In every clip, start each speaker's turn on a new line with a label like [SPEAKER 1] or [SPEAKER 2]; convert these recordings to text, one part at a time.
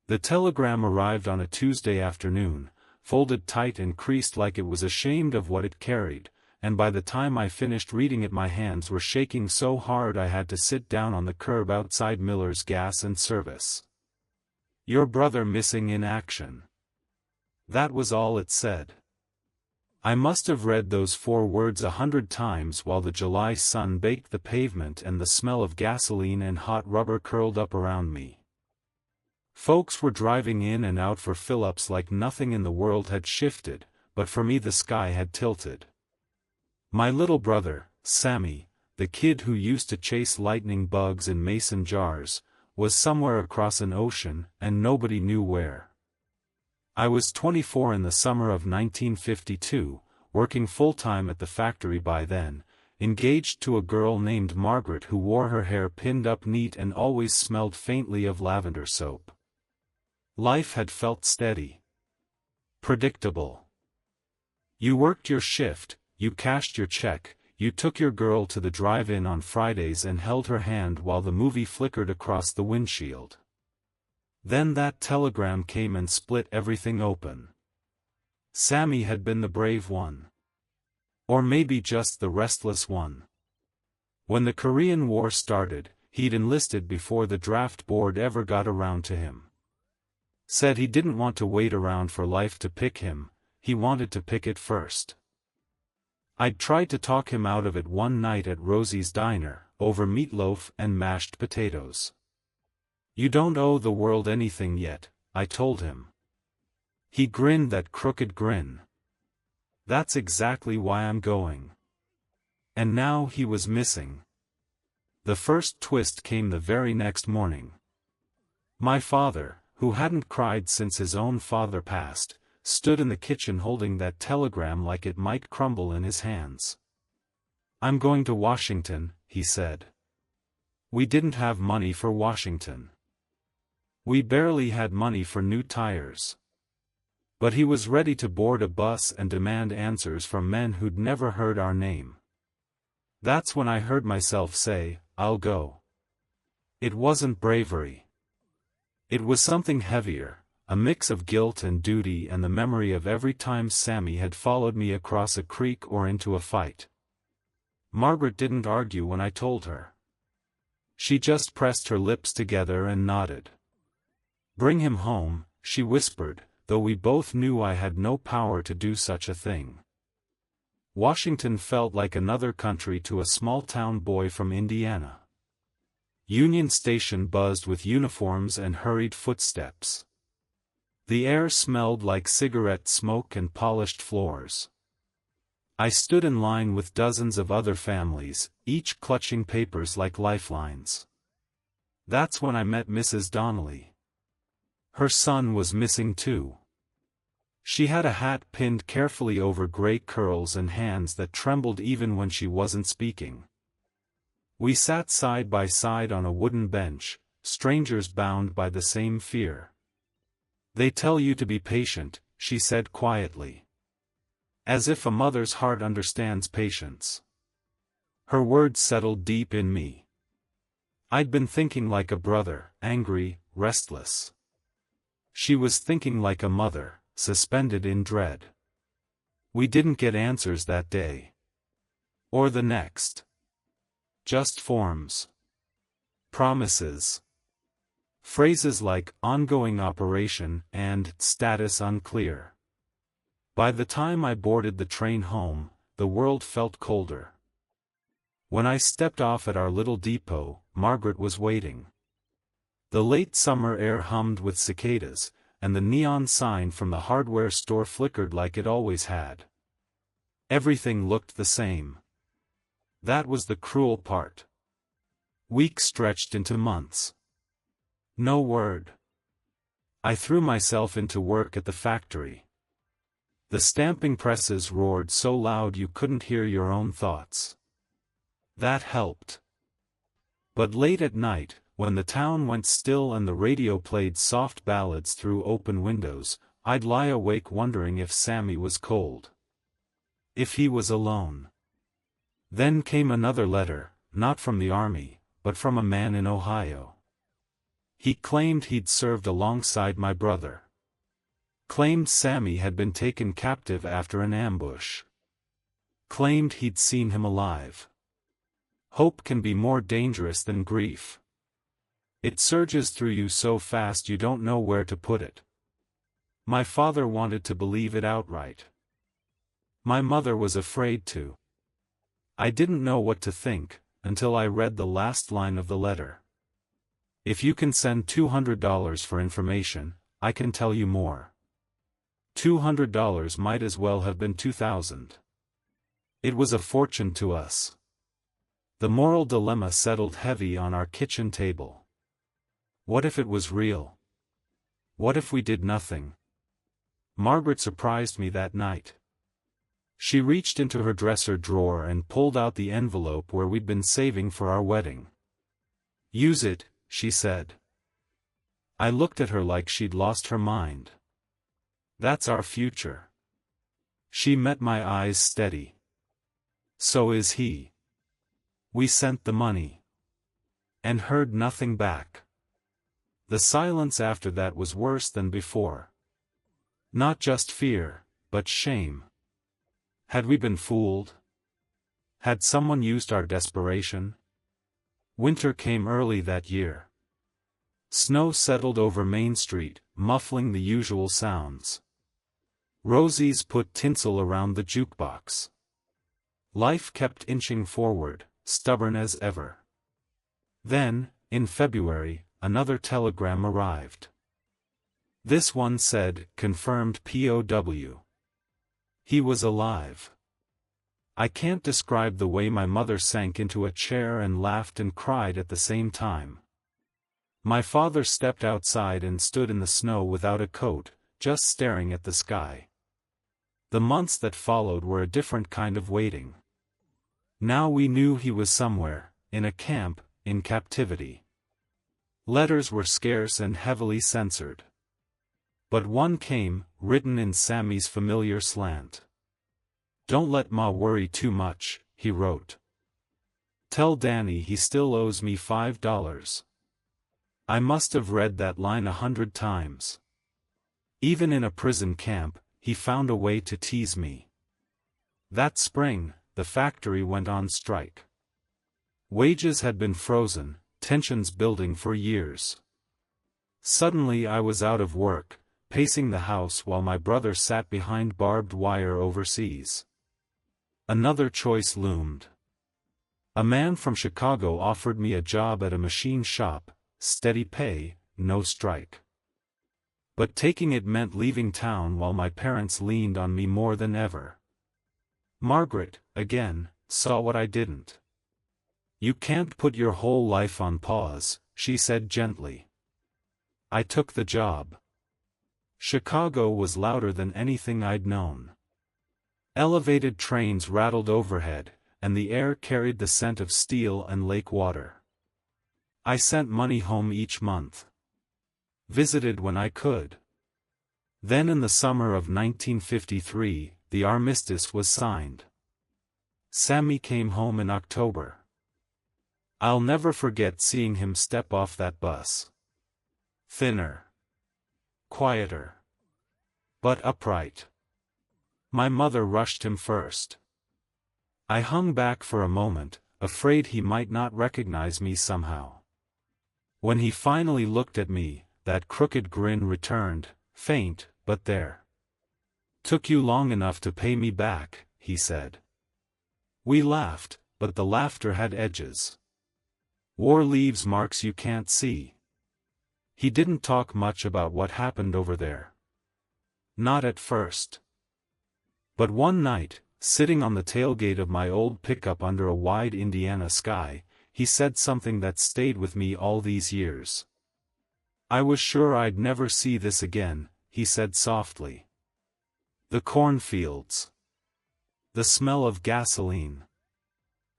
[SPEAKER 1] The telegram arrived on a Tuesday afternoon, folded tight and creased like it was ashamed of what it carried, and by the time I finished reading it my hands were shaking so hard I had to sit down on the curb outside Miller's Gas and Service. "Your brother missing in action." That was all it said. I must have read those 4 words 100 times while the July sun baked the pavement and the smell of gasoline and hot rubber curled up around me. Folks were driving in and out for fill-ups like nothing in the world had shifted, but for me the sky had tilted. My little brother, Sammy, the kid who used to chase lightning bugs in mason jars, was somewhere across an ocean, and nobody knew where. I was 24 in the summer of 1952, working full-time at the factory by then, engaged to a girl named Margaret who wore her hair pinned up neat and always smelled faintly of lavender soap. Life had felt steady. Predictable. You worked your shift, you cashed your check, you took your girl to the drive-in on Fridays and held her hand while the movie flickered across the windshield. Then that telegram came and split everything open. Sammy had been the brave one. Or maybe just the restless one. When the Korean War started, he'd enlisted before the draft board ever got around to him. Said he didn't want to wait around for life to pick him, he wanted to pick it first. I'd tried to talk him out of it one night at Rosie's Diner, over meatloaf and mashed potatoes. "You don't owe the world anything yet," I told him. He grinned that crooked grin. "That's exactly why I'm going." And now he was missing. The first twist came the very next morning. My father, who hadn't cried since his own father passed, stood in the kitchen holding that telegram like it might crumble in his hands. "I'm going to Washington," he said. We didn't have money for Washington. We barely had money for new tires. But he was ready to board a bus and demand answers from men who'd never heard our name. That's when I heard myself say, "I'll go." It wasn't bravery. It was something heavier, a mix of guilt and duty and the memory of every time Sammy had followed me across a creek or into a fight. Margaret didn't argue when I told her. She just pressed her lips together and nodded. "Bring him home," she whispered, though we both knew I had no power to do such a thing. Washington felt like another country to a small-town boy from Indiana. Union Station buzzed with uniforms and hurried footsteps. The air smelled like cigarette smoke and polished floors. I stood in line with dozens of other families, each clutching papers like lifelines. That's when I met Mrs. Donnelly. Her son was missing too. She had a hat pinned carefully over gray curls and hands that trembled even when she wasn't speaking. We sat side by side on a wooden bench, strangers bound by the same fear. "They tell you to be patient," she said quietly. As if a mother's heart understands patience. Her words settled deep in me. I'd been thinking like a brother, angry, restless. She was thinking like a mother, suspended in dread. We didn't get answers that day. Or the next. Just forms. Promises. Phrases like "ongoing operation" and "status unclear." By the time I boarded the train home, the world felt colder. When I stepped off at our little depot, Margaret was waiting. The late summer air hummed with cicadas, and the neon sign from the hardware store flickered like it always had. Everything looked the same. That was the cruel part. Weeks stretched into months. No word. I threw myself into work at the factory. The stamping presses roared so loud you couldn't hear your own thoughts. That helped. But late at night, when the town went still and the radio played soft ballads through open windows, I'd lie awake wondering if Sammy was cold. If he was alone. Then came another letter, not from the army, but from a man in Ohio. He claimed he'd served alongside my brother. Claimed Sammy had been taken captive after an ambush. Claimed he'd seen him alive. Hope can be more dangerous than grief. It surges through you so fast you don't know where to put it. My father wanted to believe it outright. My mother was afraid to. I didn't know what to think, until I read the last line of the letter. If you can send $200 for information, I can tell you more. $200 might as well have been $2,000. It was a fortune to us. The moral dilemma settled heavy on our kitchen table. What if it was real? What if we did nothing? Margaret surprised me that night. She reached into her dresser drawer and pulled out the envelope where we'd been saving for our wedding. "Use it," she said. I looked at her like she'd lost her mind. "That's our future." She met my eyes steady. "So is he." We sent the money. And heard nothing back. The silence after that was worse than before. Not just fear, but shame. Had we been fooled? Had someone used our desperation? Winter came early that year. Snow settled over Main Street, muffling the usual sounds. Rosie's put tinsel around the jukebox. Life kept inching forward, stubborn as ever. Then, in February, another telegram arrived. This one said, "Confirmed POW." He was alive. I can't describe the way my mother sank into a chair and laughed and cried at the same time. My father stepped outside and stood in the snow without a coat, just staring at the sky. The months that followed were a different kind of waiting. Now we knew he was somewhere, in a camp, in captivity. Letters were scarce and heavily censored. But one came, written in Sammy's familiar slant. "Don't let Ma worry too much," he wrote. "Tell Danny he still owes me $5. I must have read that line 100 times. Even in a prison camp, he found a way to tease me. That spring, the factory went on strike. Wages had been frozen, tensions building for years. Suddenly I was out of work, pacing the house while my brother sat behind barbed wire overseas. Another choice loomed. A man from Chicago offered me a job at a machine shop, steady pay, no strike. But taking it meant leaving town while my parents leaned on me more than ever. Margaret, again, saw what I didn't. "You can't put your whole life on pause," she said gently. I took the job. Chicago was louder than anything I'd known. Elevated trains rattled overhead, and the air carried the scent of steel and lake water. I sent money home each month. Visited when I could. Then in the summer of 1953, the armistice was signed. Sammy came home in October. I'll never forget seeing him step off that bus. Thinner. Quieter. But upright. My mother rushed him first. I hung back for a moment, afraid he might not recognize me somehow. When he finally looked at me, that crooked grin returned, faint, but there. "Took you long enough to pay me back," he said. We laughed, but the laughter had edges. "War leaves marks you can't see." He didn't talk much about what happened over there. Not at first. But one night, sitting on the tailgate of my old pickup under a wide Indiana sky, he said something that stayed with me all these years. "I was sure I'd never see this again," he said softly. "The cornfields. The smell of gasoline.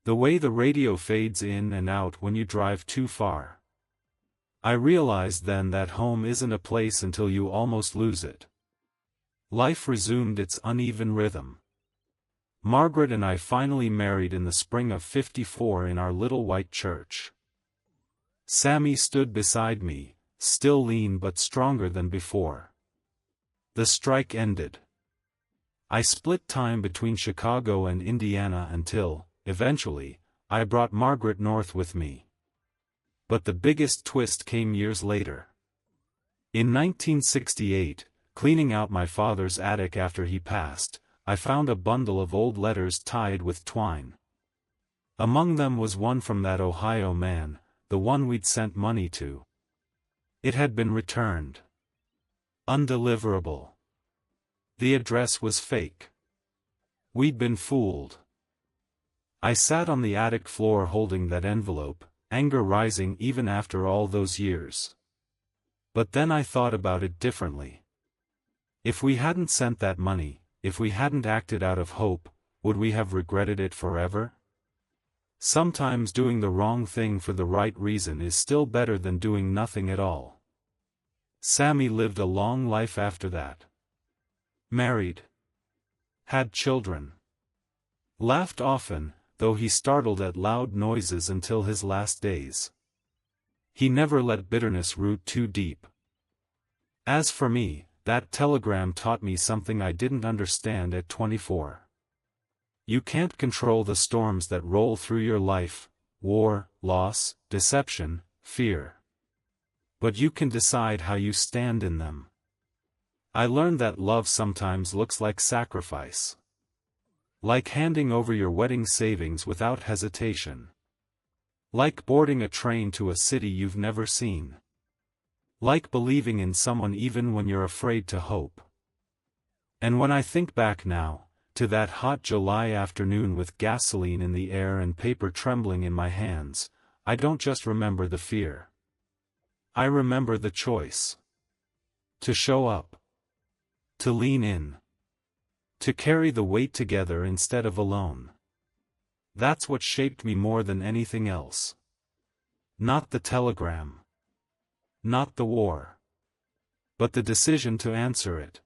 [SPEAKER 1] The way the radio fades in and out when you drive too far. I realized then that home isn't a place until you almost lose it." Life resumed its uneven rhythm. Margaret and I finally married in the spring of '54 in our little white church. Sammy stood beside me, still lean but stronger than before. The strike ended. I split time between Chicago and Indiana until, eventually, I brought Margaret north with me. But the biggest twist came years later. In 1968, cleaning out my father's attic after he passed, I found a bundle of old letters tied with twine. Among them was one from that Ohio man, the one we'd sent money to. It had been returned. Undeliverable. The address was fake. We'd been fooled. I sat on the attic floor holding that envelope, anger rising even after all those years. But then I thought about it differently. If we hadn't sent that money, if we hadn't acted out of hope, would we have regretted it forever? Sometimes doing the wrong thing for the right reason is still better than doing nothing at all. Sammy lived a long life after that. Married. Had children. Laughed often, though he startled at loud noises until his last days. He never let bitterness root too deep. As for me, that telegram taught me something I didn't understand at 24. You can't control the storms that roll through your life: war, loss, deception, fear. But you can decide how you stand in them. I learned that love sometimes looks like sacrifice. Like handing over your wedding savings without hesitation. Like boarding a train to a city you've never seen. Like believing in someone even when you're afraid to hope. And when I think back now, to that hot July afternoon with gasoline in the air and paper trembling in my hands, I don't just remember the fear. I remember the choice. To show up. To lean in. To carry the weight together instead of alone. That's what shaped me more than anything else. Not the telegram. Not the war. But the decision to answer it.